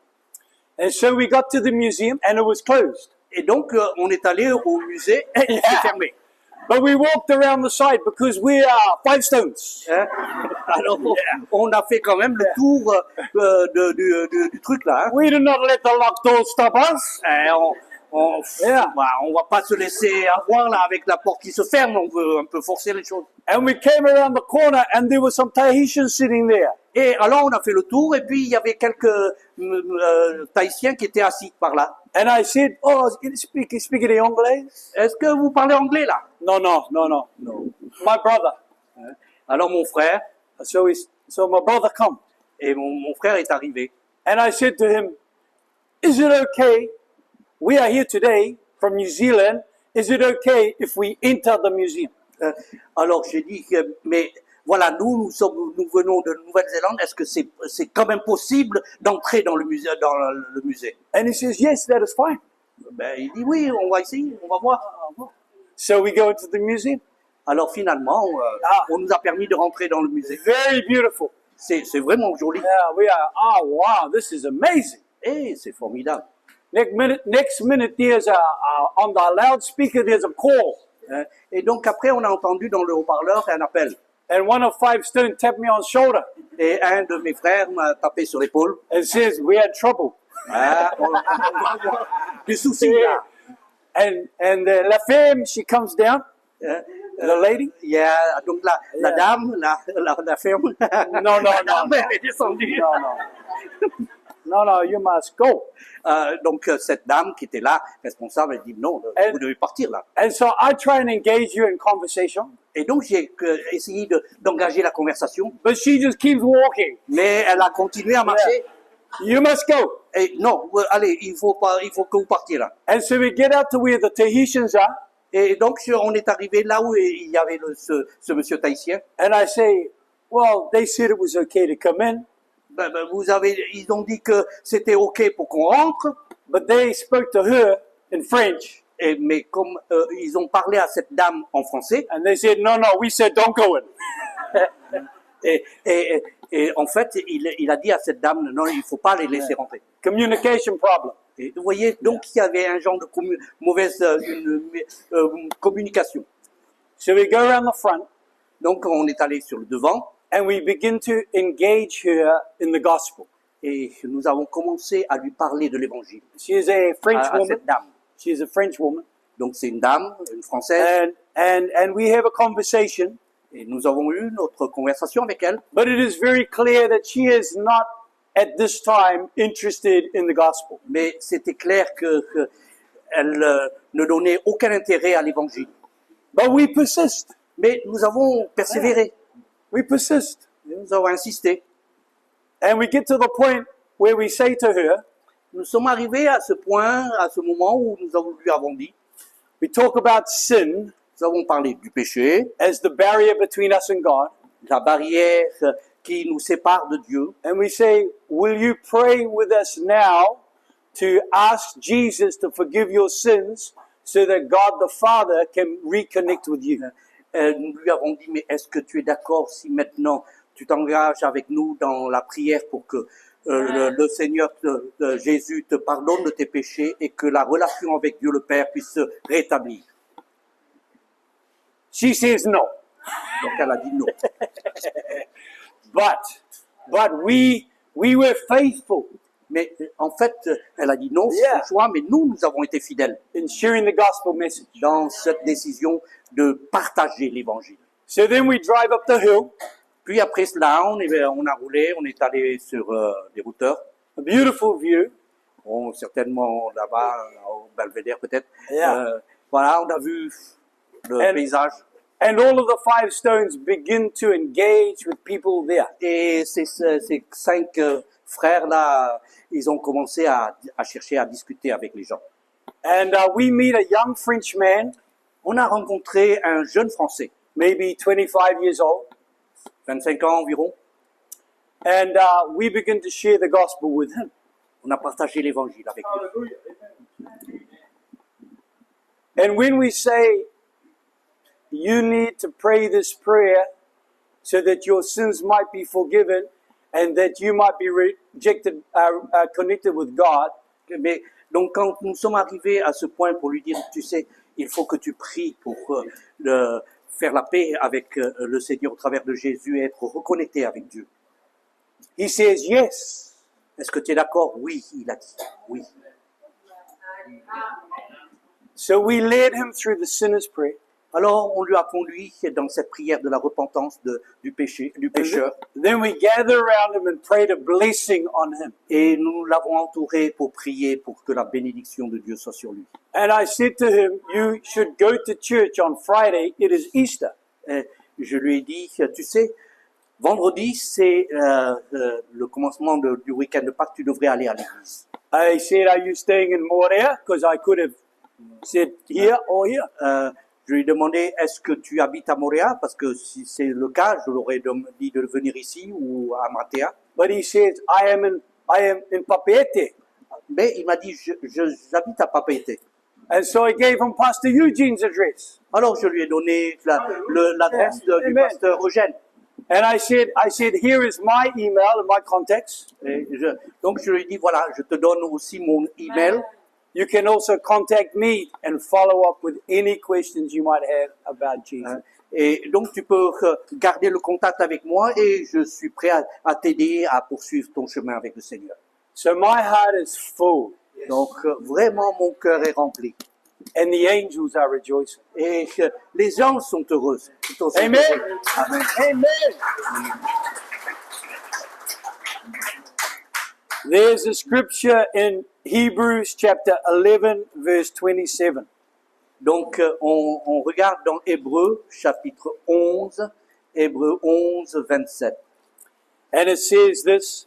And so we got to the museum and it was closed. Et donc, on est allé au musée et c'est fermé. But we walked around the side because we are Five Stones. Hein? Alors, on a fait quand même le tour du truc là. Hein? We did not let the locked door stop us. On va pas se laisser avoir là avec la porte qui se ferme. On veut un peu forcer les choses. And we came around the corner and there were some Tahitians sitting there. Et alors, on a fait le tour et puis il y avait quelques Tahitiens qui étaient assis par là. And I said, oh, speak the anglais? Est-ce que vous parlez anglais là? No. My brother. Alors mon frère, So my brother come. et mon frère est arrivé. And I said to him, is it okay? We are here today from New Zealand. Is it okay if we enter the museum? Alors j'ai dit, mais voilà, nous venons de Nouvelle-Zélande. Est-ce que c'est quand même possible d'entrer dans le musée, And he says, yes, that is fine. Ben, il dit oui, on va essayer, on va voir. So we go into the museum. Alors finalement, on nous a permis de rentrer dans le musée. Very beautiful. C'est vraiment joli. Yeah, we are, oh wow, this is amazing. Et c'est formidable. Next minute there's on the loudspeaker, there's a call. Hein. Et donc après, on a entendu dans le haut-parleur un appel. And one of Five Stone tapped me on the shoulder Et un de mes frères m'a tapé sur l'épaule. and says, we had trouble. Ah, des soucis là. And la femme, she comes down, Hein. the lady. Il y a donc la dame, la ferme. No, La dame, elle est descendue. No, you must go. Donc cette dame qui était là, responsable, elle dit non, vous devez partir là. And so I try and engage you in conversation, Et donc j'ai essayé d'engager la conversation, but she just keeps walking. mais elle a continué à marcher. You must go. Et non, allez, il faut que vous partiez là. And so we get up to where the Tahitians are, Et donc on est arrivé là où il y avait ce monsieur tahitien. and I say, well, they said it was okay to come in, Ils ont dit que c'était ok pour qu'on rentre, but they spoke to her in French, mais comme ils ont parlé à cette dame en français, and they said, no, we said don't go in. et en fait il a dit à cette dame non, il faut pas les laisser rentrer. Communication problem. Et vous voyez, donc il y avait un genre de mauvaise communication. So we go around the front, Donc on est allé sur le devant and we begin to engage her in the gospel. et nous avons commencé à lui parler de l'évangile She is a French à woman. cette dame. She is a French woman. Donc c'est une dame, une Française, And we have a conversation, et nous avons eu notre conversation avec elle. but it is very clear that she is not at this time interested in the gospel. Mais c'était clair que elle ne donnait aucun intérêt à l'évangile. But we persist. Mais nous avons persévéré, We persist. nous avons insisté. And we get to the point where we say to her, Nous sommes arrivés à ce point, à ce moment où lui avons dit, we talk about sin nous avons parlé du péché, as the barrier between us and God. la barrière qui nous sépare de Dieu. And we say, will you pray with us now to ask Jesus to forgive your sins so that God the Father can reconnect with you? Nous lui avons dit, mais est-ce que tu es d'accord si maintenant tu t'engages avec nous dans la prière pour que le Seigneur Jésus te pardonne de tes péchés et que la relation avec Dieu le Père puisse se rétablir? She says no. Donc elle a dit non. But we were faithful Mais en fait, elle a dit non, c'est Yeah. son choix, mais nous avons été fidèles in sharing the gospel message. dans cette décision de partager l'évangile. So then we drive up the hill, Puis après cela, on a roulé, on est allé sur des routeurs. a beautiful view. Bon, certainement là-bas, au Belvédère peut-être. Yeah. Voilà, on a vu le And- paysage. And all of the Five Stones begin to engage with people there. Et ces 5 frères-là, ils ont commencé à chercher à discuter avec les gens. And we meet a young French man, On a rencontré un jeune Français, maybe 25 years old, 25 ans environ. and we begin to share the gospel with him. On a partagé l'évangile avec lui. And when we say, you need to pray this prayer so that your sins might be forgiven and that you might be connected with God, Mais Donc quand nous sommes arrivés à ce point pour lui dire, tu sais, il faut que tu pries pour faire la paix avec le Seigneur au travers de Jésus et être reconnecté avec Dieu. He says, yes. Est-ce que tu es d'accord? Oui, il a dit. Oui. So we led him through the sinner's prayer. Alors on lui a conduit dans cette prière de la repentance du pécheur. Then we gathered around him and prayed a blessing on him. Et nous l'avons entouré pour prier pour que la bénédiction de Dieu soit sur lui. And I said to him, you should go to church on Friday. It is Easter. Et je lui ai dit, tu sais, vendredi c'est le commencement du week-end de Pâques, tu devrais aller à l'église. I said, are you staying in Morea? Because I could have said here or here. Je lui ai demandé, est-ce que tu habites à Montréal? Parce que si c'est le cas, je l'aurais dit de venir ici ou à Matea. But he says, I am in Papeete. Mais il m'a dit, j'habite à Papeete. And so I gave him Pastor Eugene's address. Alors je lui ai donné l'adresse du Amen. pasteur Eugène. And I said, here is my email and my contacts. Et donc je lui ai dit, voilà, je te donne aussi mon email. You can also contact me and follow up with any questions you might have about Jesus. Et donc tu peux garder le contact avec moi et je suis prêt à t'aider à poursuivre ton chemin avec le Seigneur. So my heart is full. Donc vraiment mon cœur est rempli. And the angels are rejoicing. Et les anges sont heureux. Amen. Amen. Amen. There's a scripture in Hebrews chapter 11 verse 27. Donc on regarde dans Hébreux chapitre 11, Hébreux 11, 27. And it says this,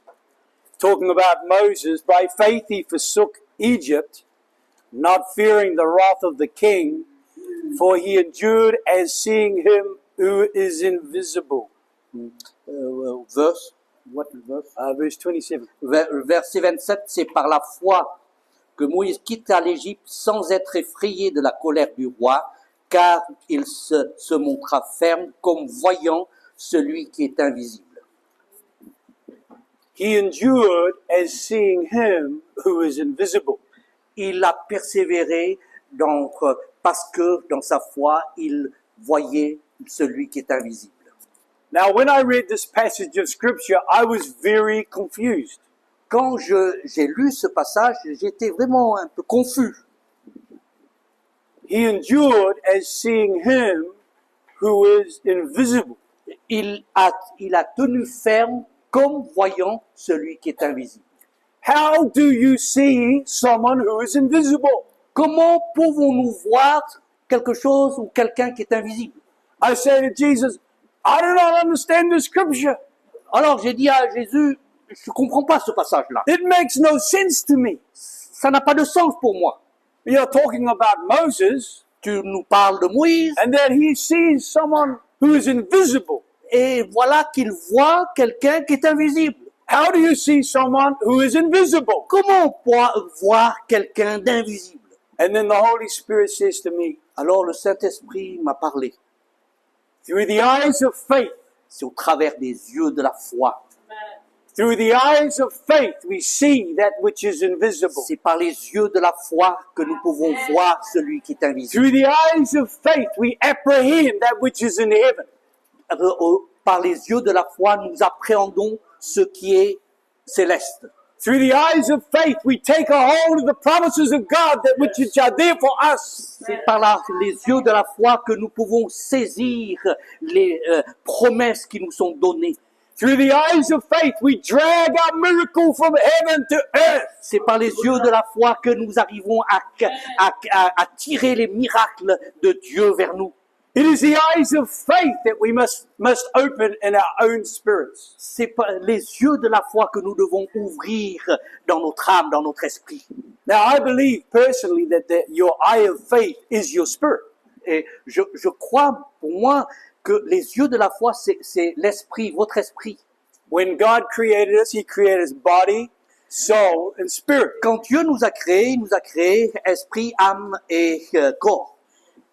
talking about Moses, by faith he forsook Egypt, not fearing the wrath of the king, for he endured as seeing him who is invisible. Verse, what verse? Verse 27. Verset 27, c'est par la foi que Moïse quitta l'Égypte sans être effrayé de la colère du roi, car il se montra ferme comme voyant celui qui est invisible. He endured as seeing him who is invisible. Il a persévéré parce que dans sa foi, il voyait celui qui est invisible. Now, when I read this passage of scripture, I was very confused. Quand j'ai lu ce passage, j'étais vraiment un peu confus. He endured as seeing him who is invisible. Il a tenu ferme comme voyant celui qui est invisible. How do you see someone who is invisible? Comment pouvons-nous voir quelque chose ou quelqu'un qui est invisible? I say to Jesus, I do not understand the scripture. Alors j'ai dit à Jésus, je comprends pas ce passage-là. It makes no sense to me. Ça n'a pas de sens pour moi. You're talking about Moses, Tu nous parles de Moïse and that he sees someone who is invisible. et voilà qu'il voit quelqu'un qui est invisible. How do you see someone who is invisible? Comment on peut voir quelqu'un d'invisible? And then the Holy Spirit says to me, Alors le Saint-Esprit m'a parlé. through the eyes of faith, C'est au travers des yeux de la foi. through the eyes of faith, we see that which is invisible. C'est par les yeux de la foi que nous pouvons voir celui qui est invisible. Through the eyes of faith, we apprehend that which is in heaven. Par les yeux de la foi, nous appréhendons ce qui est céleste. Through the eyes of faith, we take a hold of the promises of God that which are there for us. C'est par les yeux de la foi que nous pouvons saisir les promesses qui nous sont données. Through the eyes of faith, we drag our miracle from heaven to earth. C'est par les yeux de la foi que nous arrivons à tirer les miracles de Dieu vers nous. It is the eyes of faith that we must open in our own spirits. C'est par les yeux de la foi que nous devons ouvrir dans notre âme, dans notre esprit. Now, I believe personally that your eye of faith is your spirit. Et je crois, pour moi, que les yeux de la foi, c'est l'esprit, votre esprit. When God created us, He created us body, soul, and spirit. Quand Dieu nous a créés, il nous a créés esprit, âme et corps.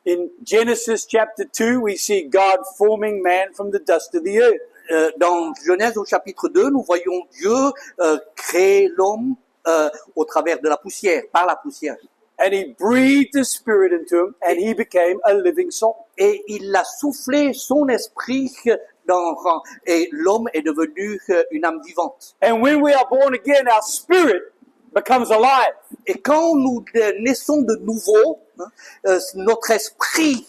In Genesis chapter 2, we see God forming man from the dust of the earth. Dans Genèse au chapitre 2, nous voyons Dieu créer l'homme au travers de la poussière, par la poussière. And he breathed the Spirit into him, and he became a living soul. Et il a soufflé son esprit et l'homme est devenu une âme vivante. And when we are born again, our spirit becomes alive. Et quand nous naissons de nouveau, notre esprit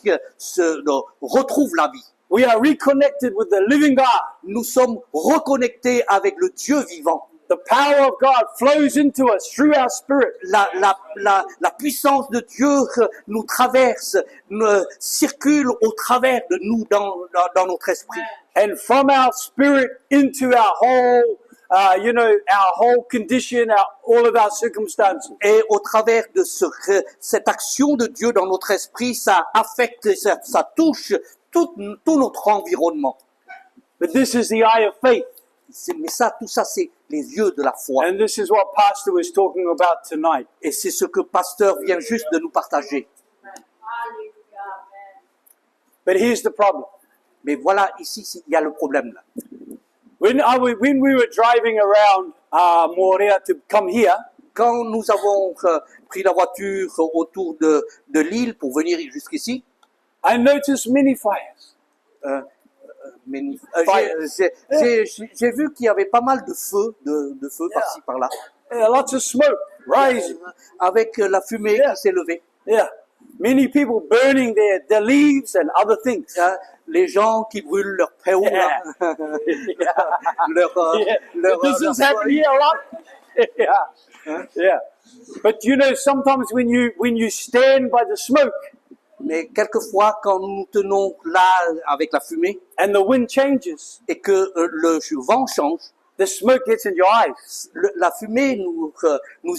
retrouve la vie. We are reconnected with the living God. Nous sommes reconnectés avec le Dieu vivant. The power of God flows into us through our spirit. La puissance de Dieu nous traverse, circule au travers de nous dans notre esprit. And from our spirit into our whole, our whole condition, all of our circumstances. Et au travers de cette action de Dieu dans notre esprit, ça affecte, ça touche tout notre environnement. But this is the eye of faith. Mais tout ça, c'est les yeux de la foi. And this is what Pastor was talking about tonight. Et c'est ce que Pasteur vient juste de nous partager. But here's the problem. Mais voilà, ici, il y a le problème là. When we were driving around Morea to come here, Quand nous avons pris la voiture autour de l'île pour venir jusqu'ici, I noticed many fires. j'ai vu qu'il y avait pas mal de feux, de feux par-ci par-là, Lots of smoke rising. avec la fumée qui s'est levée. Yeah. Many people burning their leaves and other things. Les gens qui brûlent leur péou, Yeah. This is happening a lot. Yeah. Yeah. But you know, sometimes when you stand by the smoke Mais quelquefois, quand nous nous tenons là avec la fumée and the wind changes, et que le vent change, the smoke gets in your eyes la fumée nous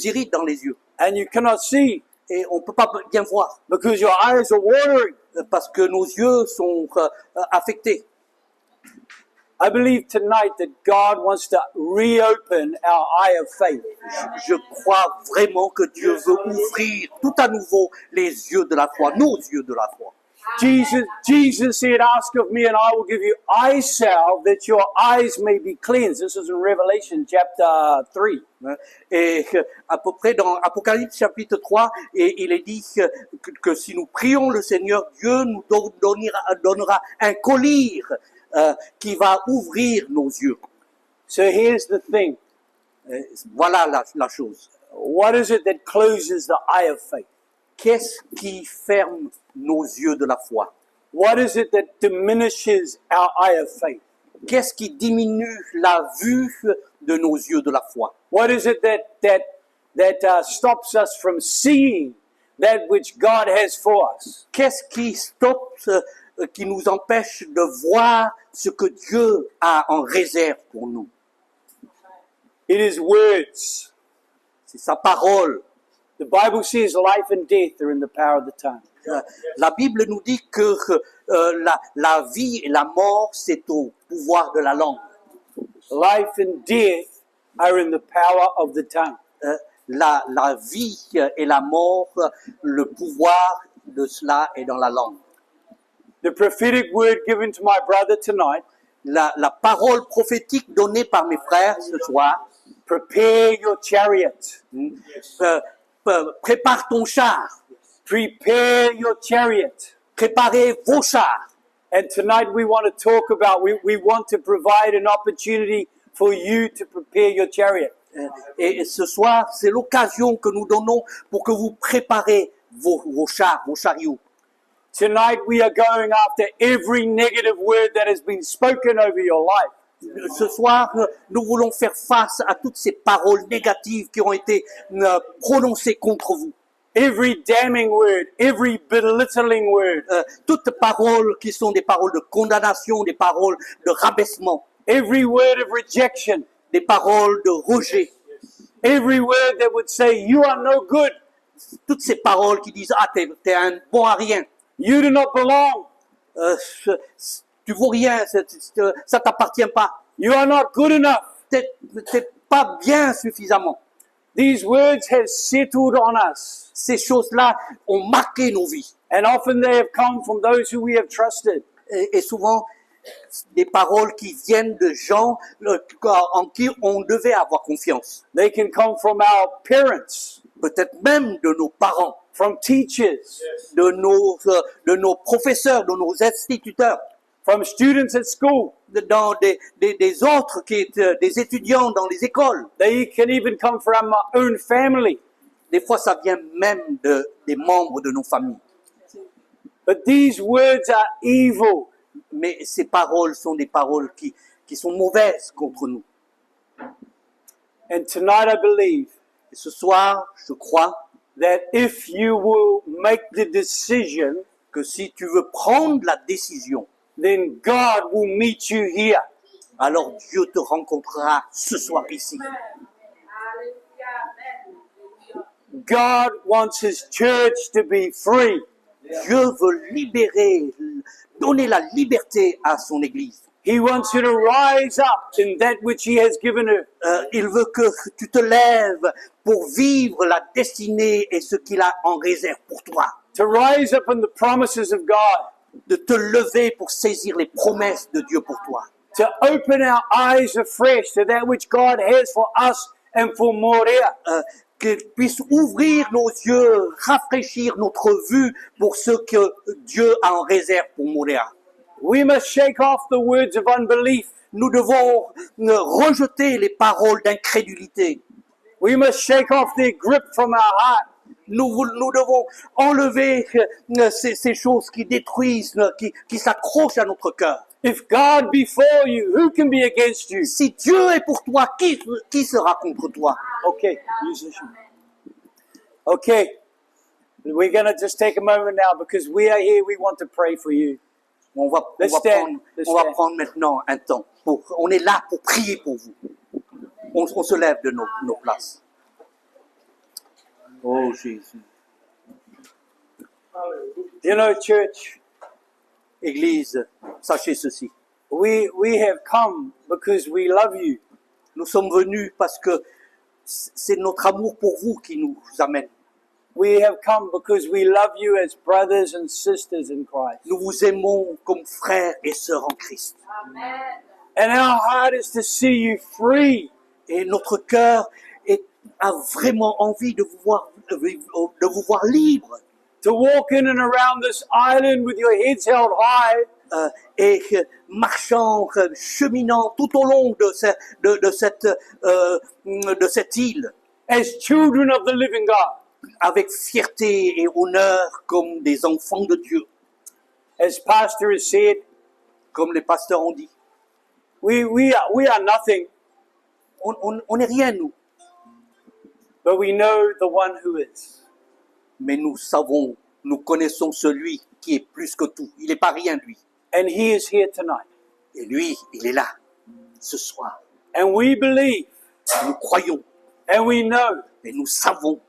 irrite dans les yeux and you cannot see et on peut pas bien voir because your eyes are watering. parce que nos yeux sont affectés. I believe tonight that God wants to reopen our eye of faith. Je crois vraiment que Dieu veut ouvrir tout à nouveau les yeux de la foi, nos yeux de la foi. Jesus said, ask of me and I will give you eye salve that your eyes may be cleansed. This is in Revelation chapter 3. Et à peu près dans Apocalypse chapitre 3, et il est dit que si nous prions le Seigneur, Dieu nous donnera un collier qui va ouvrir nos yeux. So here's the thing. Voilà la chose. What is it that closes the eye of faith? Qu'est-ce qui ferme nos yeux de la foi? What is it that diminishes our eye of faith? Qu'est-ce qui diminue la vue de nos yeux de la foi? What is it that stops us from seeing that which God has for us? Qu'est-ce qui stoppe, qui nous empêche de voir ce que Dieu a en réserve pour nous? It is words. C'est sa parole. The Bible says life and death are in the power of the tongue. La Bible nous dit que la vie et la mort, c'est au pouvoir de la langue. Life and death are in the power of the tongue. La vie et la mort, le pouvoir de cela est dans la langue. The prophetic word given to my brother tonight, La parole prophétique donnée par mes frères ce soir, prepare your chariot. prépare ton char, Prepare your chariot. préparez vos chars. And tonight we want to talk about, we want to provide an opportunity for you to prepare your chariot. Et ce soir, c'est l'occasion que nous donnons pour que vous préparez vos chars, vos chariots. Tonight we are going after every negative word that has been spoken over your life. Ce soir, nous voulons faire face à toutes ces paroles négatives qui ont été prononcées contre vous. Every damning word, every belittling word, Toutes paroles qui sont des paroles de condamnation, des paroles de rabaissement, every word of rejection, des paroles de rejet. every word that would say, you are no good, Toutes ces paroles qui disent « Ah, t'es un bon à rien, you do not belong, tu vaux rien, ça t'appartient pas, you are not good enough. t'es pas bien suffisamment. » These words have settled on us. Ces choses-là ont marqué nos vies. And often they have come from those who we have trusted. Et souvent, des paroles qui viennent de gens en qui on devait avoir confiance. They can come from our parents, Peut-être même de nos parents, from teachers, de nos professeurs, de nos instituteurs, from students at school. dans des autres des étudiants dans les écoles. They can even come from our own family. Des fois, ça vient même des membres de nos familles. But these words are evil. Mais ces paroles sont des paroles qui sont mauvaises contre nous. And tonight I believe Et ce soir, je crois that if you will make the decision, que si tu veux prendre la décision, then God will meet you here. alors Dieu te rencontrera ce soir ici. God wants His church to be free. Dieu veut libérer, donner la liberté à son Église. He wants you to rise up in that which He has given her. Il veut que tu te lèves pour vivre la destinée et ce qu'il a en réserve pour toi. To rise up in the promises of God. De te lever pour saisir les promesses de Dieu pour toi. To open our eyes afresh to that which God has for us and for Moria. Qu'il puisse ouvrir nos yeux, rafraîchir notre vue pour ce que Dieu a en réserve pour Montréal. We must shake off the words of unbelief. Nous devons rejeter les paroles d'incrédulité. We must shake off their grip from our heart. Nous devons enlever ces choses qui détruisent, qui s'accrochent à notre cœur. If God be for you, who can be against you? Si Dieu est pour toi, qui sera contre toi? Okay, musician. Okay, we're going to just take a moment now because we are here. We want to pray for you. On va prendre maintenant un temps. On est là pour prier pour vous. On se lève de nos places. Oh Jésus. You know, church, Église, sachez ceci. we have come because we love you. Nous sommes venus parce que c'est notre amour pour vous qui nous amène. We have come because we love you as brothers and sisters in Christ. Nous vous aimons comme frères et sœurs en Christ. And our heart is to see you free. Et notre cœur a vraiment envie de vous voir libre. To walk in and around this island with your heads held high. Et marchant, cheminant tout au long de cette île. As children of the living God. Avec fierté et honneur comme des enfants de Dieu. As pastor has said, comme les pasteurs ont dit. We are nothing. On n'est rien, nous. But we know the one who is. Mais nous connaissons celui qui est plus que tout. Il n'est pas rien, lui. And he is here tonight. Et lui, il est là, ce soir. And we believe. Nous croyons. And we know. Et nous savons.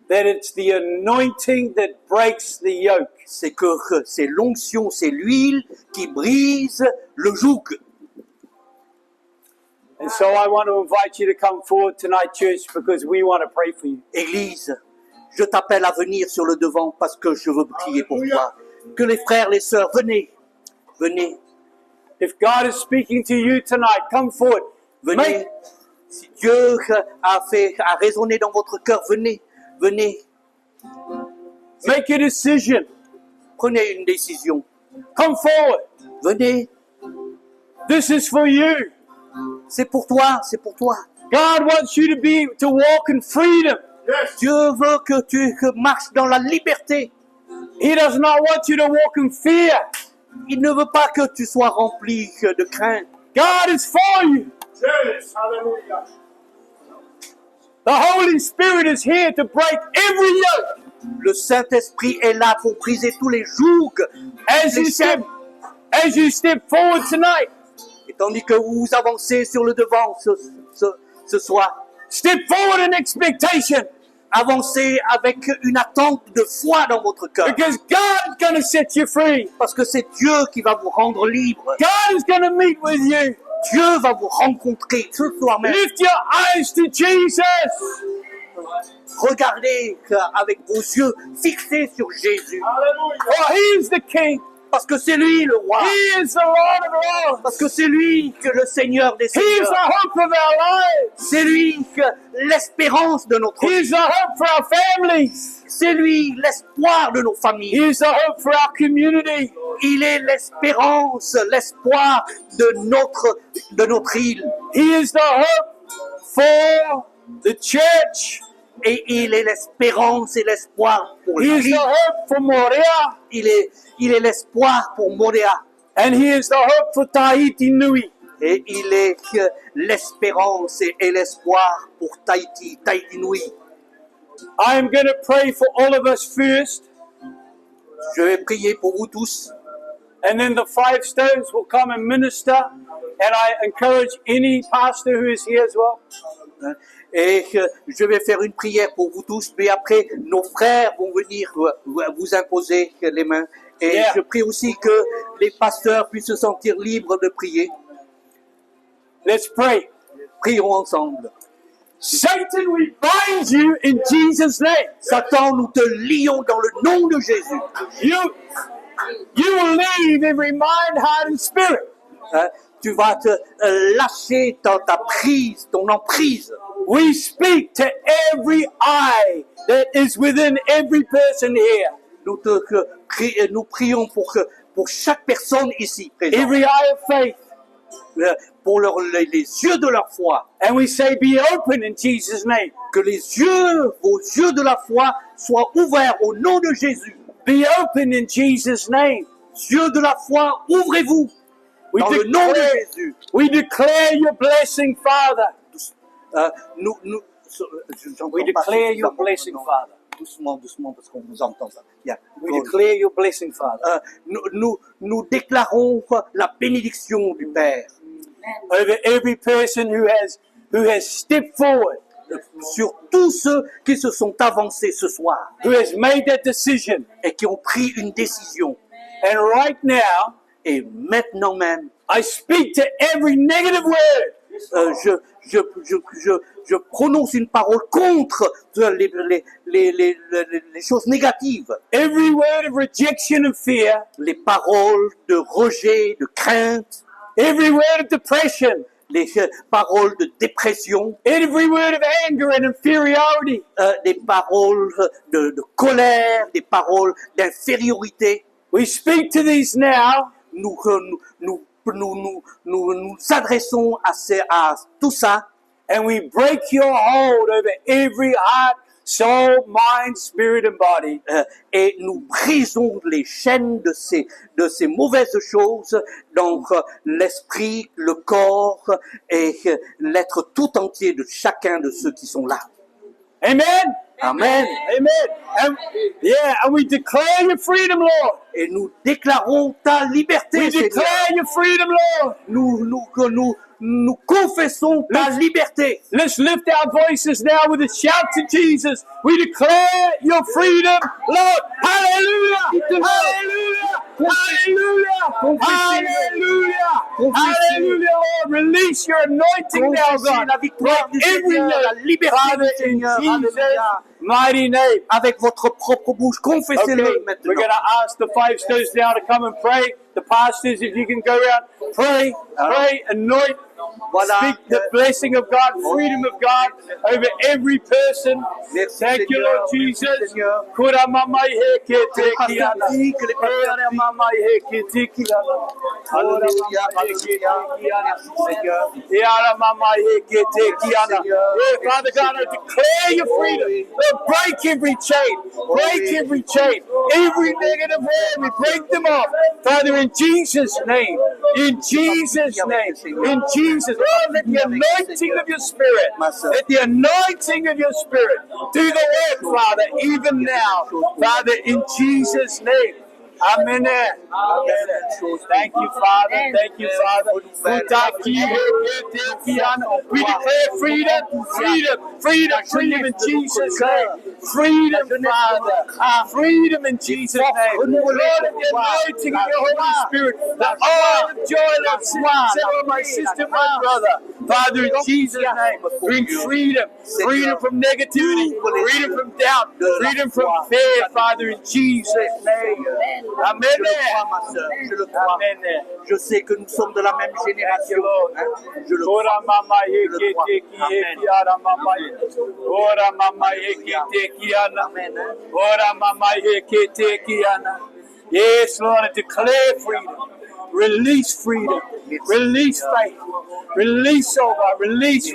That it's the anointing that breaks the yoke. C'est que c'est l'onction, c'est l'huile qui brise le joug. And so I want to invite you to come forward tonight, church, because we want to pray for you. Église, je t'appelle à venir sur le devant parce que je veux prier pour toi. Que les frères, les sœurs, venez. If God is speaking to you tonight, come forward. Venez. Si Dieu a résonné dans votre cœur, venez. Make a decision. Prenez une décision. Come forward. Venez. This is for you. C'est pour toi. God wants you to walk in freedom. Yes. Dieu veut que tu marches dans la liberté. He does not want you to walk in fear. Il ne veut pas que tu sois rempli de crainte. God is for you. Yes, hallelujah. The Holy Spirit is here to break every yoke. Le Saint-Esprit est là pour briser tous les jougs. As you step forward tonight. Et tandis que vous avancez sur le devant ce soir. Step forward in expectation. Avancez avec une attente de foi dans votre cœur. Because God's going to set you free. Parce que c'est Dieu qui va vous rendre libre. God is going to meet with you. Dieu va vous rencontrer ce soir même. Lift your eyes to Jesus. Regardez avec vos yeux fixés sur Jésus. For He is the King. Parce que c'est lui le roi. He is the Lord of Lords. Parce que c'est lui que le Seigneur des He is the Seigneurs. hope of our lives. C'est lui que l'espérance de notre He vie. is the hope for our families. C'est lui l'espoir de nos He familles. is the hope for our community. Il est l'espérance, l'espoir de notre île. He is the hope for the church. Et il est l'espérance et l'espoir pour He is the l'île. hope for Morea. Il est l'espoir pour Moréa. And he is the hope for Tahiti Nui. Et il est l'espérance et l'espoir pour Tahiti Nui. I am going to pray for all of us first, Je vais prier pour vous tous. and then the Five Stones will come and minister. And I encourage any pastor who is here as well. Et je vais faire une prière pour vous tous, mais après, nos frères vont venir vous imposer les mains. Et Yeah. je prie aussi que les pasteurs puissent se sentir libres de prier. Let's pray. Prions ensemble. Satan, we bind you in Jesus' name. Satan, nous te lions dans le nom de Jésus. You will leave every mind, heart, and spirit. Hein, tu vas te lâcher dans ta prise, ton emprise. We speak to every eye that is within every person here. Nous prions pour chaque personne ici présente, Every eye of faith. pour les yeux de leur foi. And we say, be open in Jesus' name. Que vos yeux de la foi soient ouverts au nom de Jésus. Be open in Jesus' name. Yeux de la foi, ouvrez-vous We dans le nom de Jésus. we declare your blessing, Father. We declare your blessing, Father. Doucement, parce qu'on vous entend. Yeah. We declare your blessing, Father. Nous déclarons la bénédiction du Père Over every person who has stepped forward, sur tous ceux qui se sont avancés ce soir who has made that decision. et qui ont pris une décision. And right now, Et maintenant même, I speak to every negative word. je prononce une parole contre les choses négatives, Every word of rejection and fear. les paroles de rejet, de crainte, Every word of depression. les paroles de dépression, Every word of anger and inferiority. des paroles de colère, des paroles d'infériorité. We speak to these now. Nous s'adressons à tout ça And we break your hold over every heart, soul, mind, spirit, and body. et nous brisons les chaînes de ces mauvaises choses dans l'esprit, le corps et l'être tout entier de chacun de ceux qui sont là. Amen. Amen. Amen. And we declare your freedom, Lord. Et nous déclarons ta liberté, We Seigneur. declare your freedom, Lord. Nous confessons ta liberté. Let's lift our voices now with a shout to Jesus. We declare your freedom, Lord. Hallelujah. Hallelujah. Hallelujah. Hallelujah. Hallelujah, Lord. Release your anointing now, God. La victoire du Every Seigneur, la name. liberté Father, du Seigneur. in Jesus' Alléluia. mighty name. Avec votre propre bouche, confessez-le Okay, we're maintenant. going to ask the Five Stones now to come and pray. The pastors, if you can go around, pray, anoint, Voilà. speak the blessing of God, freedom of God over every person. Merci, Thank you, Seigneur. Lord Jesus. Merci, Seigneur. Kura mama heke Que les te kiana. pasteurs prient, que les pasteurs Kura mama heke te kiana. Alléluia, alléluia. Merci, Seigneur. Yara mama heke te kiana. Seigneur. Yeah, Father God, I declare your freedom. Lord, break every chain. Break every chain. Every negative word, we break them off. Father, in Jesus' name. In Jesus' name. In Jesus' name. Lord, let the anointing of your spirit. Let the anointing of your spirit do the work, Father, even now. Father, in Jesus' name. Amen. Amen. Thank you, Father. Thank you, Father. We declare freedom, freedom, freedom, freedom in Jesus' name. Freedom, Father. Freedom in Jesus' name. Lord, the anointing of your Holy Spirit, the oil of joy, let's sit on my sister, my brother. Father, in Jesus' name, bring freedom. Freedom from negativity, freedom from doubt, freedom from fear, Father, in Jesus' name. Amen. Je le crois, ma sœur. Je le crois. Amen. Je sais que nous sommes de la même génération. hein. Je le Ora crois. mama Je le yeke crois. teki Amen. yeki ara mama ora mama yeke teki ana Amen. hein. ora mama yeke teki ana. Yes, Lord, I declare freedom. Release freedom. Release faith. Release, oh God. Release.